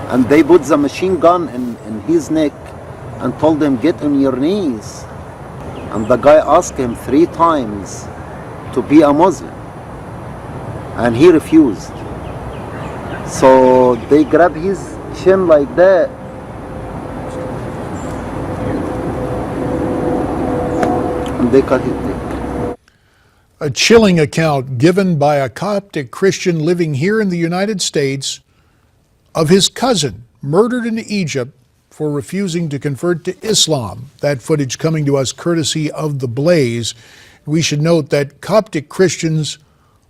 And they put the machine gun in his neck and told him, get on your knees. And the guy asked him 3 times to be a Muslim, and he refused. So they grabbed his chin like that, and they cut his neck. A chilling account given by a Coptic Christian living here in the United States of his cousin murdered in Egypt for refusing to convert to Islam. That footage coming to us courtesy of The Blaze. We should note that Coptic Christians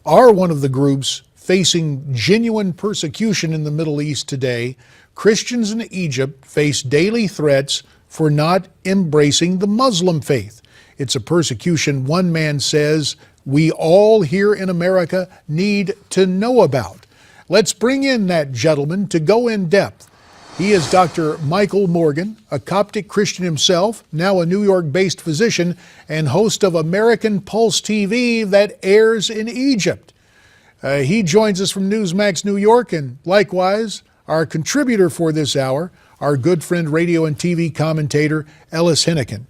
are one of the groups facing genuine persecution in the Middle East today. Christians in Egypt face daily threats for not embracing the Muslim faith. It's a persecution one man says we all here in America need to know about. Let's bring in that gentleman to go in depth. He is Dr. Michael Morgan, a Coptic Christian himself, now a New York-based physician and host of American Pulse TV that airs in Egypt. He joins us from Newsmax New York, and likewise, our contributor for this hour, our good friend radio and TV commentator, Ellis Henican.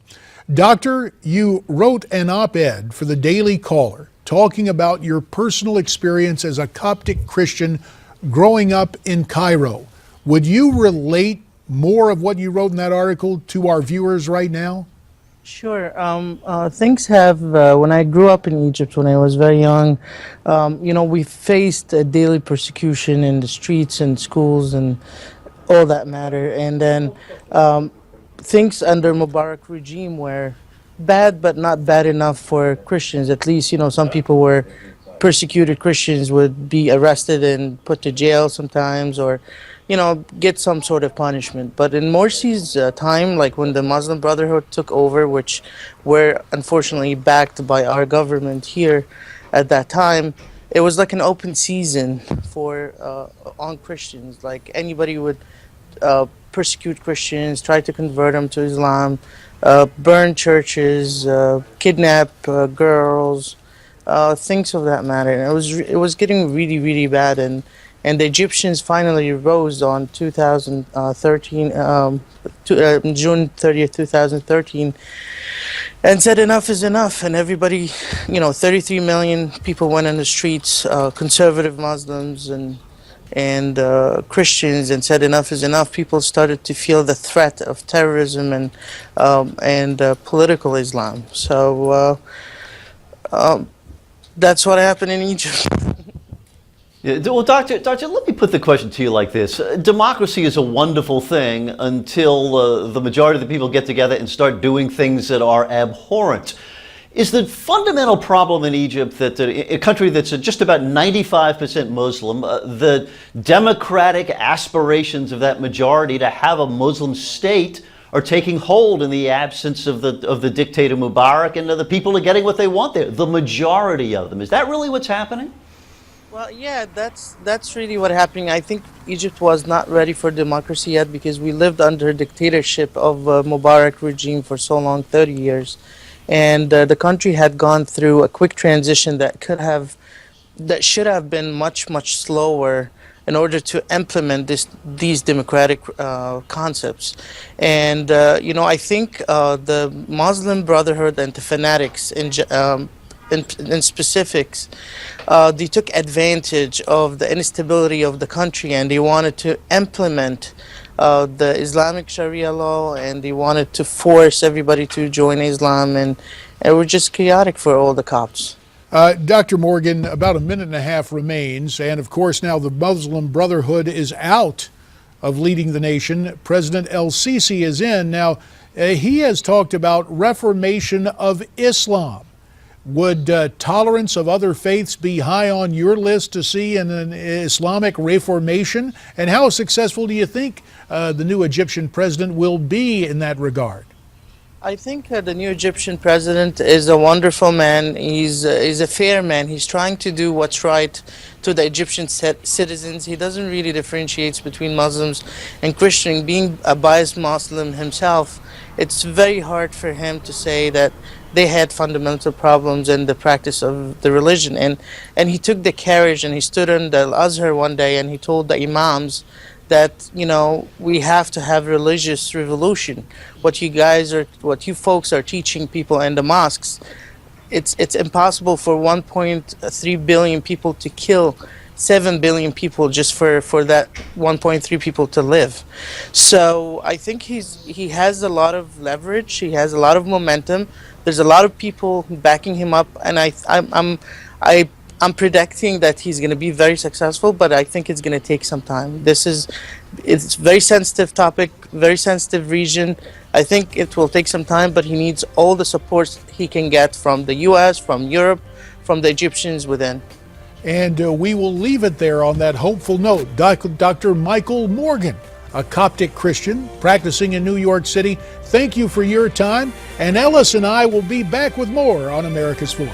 Doctor, you wrote an op-ed for the Daily Caller talking about your personal experience as a Coptic Christian growing up in Cairo. Would you relate more of what you wrote in that article to our viewers right now? Sure. Things have, when I grew up in Egypt when I was very young, we faced a daily persecution in the streets and schools and all that matter. And then things under Mubarak regime were bad, but not bad enough for Christians. At least, some people were persecuted Christians would be arrested and put to jail sometimes, or get some sort of punishment. But in Morsi's time, like when the Muslim Brotherhood took over, which were unfortunately backed by our government here at that time, it was like an open season for on Christians. Like anybody would persecute Christians, try to convert them to Islam, burn churches, kidnap girls, things of that matter. And it was getting really, really bad. And the Egyptians finally rose on 2013, June 30th, 2013, and said enough is enough. And everybody, 33 million people went on the streets, conservative Muslims and Christians, and said enough is enough. People started to feel the threat of terrorism and political Islam. So that's what happened in Egypt. Yeah, well, Doctor, let me put the question to you like this. Democracy is a wonderful thing until the majority of the people get together and start doing things that are abhorrent. Is the fundamental problem in Egypt that a country that's just about 95% Muslim, the democratic aspirations of that majority to have a Muslim state are taking hold in the absence of the dictator Mubarak, and the people are getting what they want there, the majority of them? Is that really what's happening? Well, yeah, that's really what happening. I think Egypt was not ready for democracy yet because we lived under dictatorship of Mubarak regime for so long, 30 years. And the country had gone through a quick transition that should have been much, much slower in order to implement these democratic concepts. And, I think the Muslim Brotherhood and the fanatics in specifics, they took advantage of the instability of the country, and they wanted to implement the Islamic Sharia law, and they wanted to force everybody to join Islam, and it was just chaotic for all the Copts. Dr. Morgan, about a minute and a half remains, and of course now the Muslim Brotherhood is out of leading the nation. President Al-Sissi is in. Now, he has talked about reformation of Islam. Would tolerance of other faiths be high on your list to see in an Islamic reformation? And how successful do you think the new Egyptian president will be in that regard? I think the new Egyptian president is a wonderful man. He's a fair man. He's trying to do what's right to the Egyptian citizens. He doesn't really differentiate between Muslims and Christians. Being a biased Muslim himself, it's very hard for him to say that they had fundamental problems in the practice of the religion. And he took the courage and he stood in the Al-Azhar one day and he told the imams that, you know, we have to have religious revolution. What you folks are teaching people in the mosques, it's impossible for 1.3 billion people to kill 7 billion people just for that 1.3 people to live. So I think he has a lot of leverage. He has a lot of momentum. There's a lot of people backing him up, and I'm predicting that he's going to be very successful. But I think it's going to take some time. It's a very sensitive topic, very sensitive region. I think it will take some time, but he needs all the support he can get from the U.S., from Europe, from the Egyptians within. And we will leave it there on that hopeful note. Dr. Michael Morgan, a Coptic Christian practicing in New York City, thank you for your time. And Ellis and I will be back with more on America's Forum.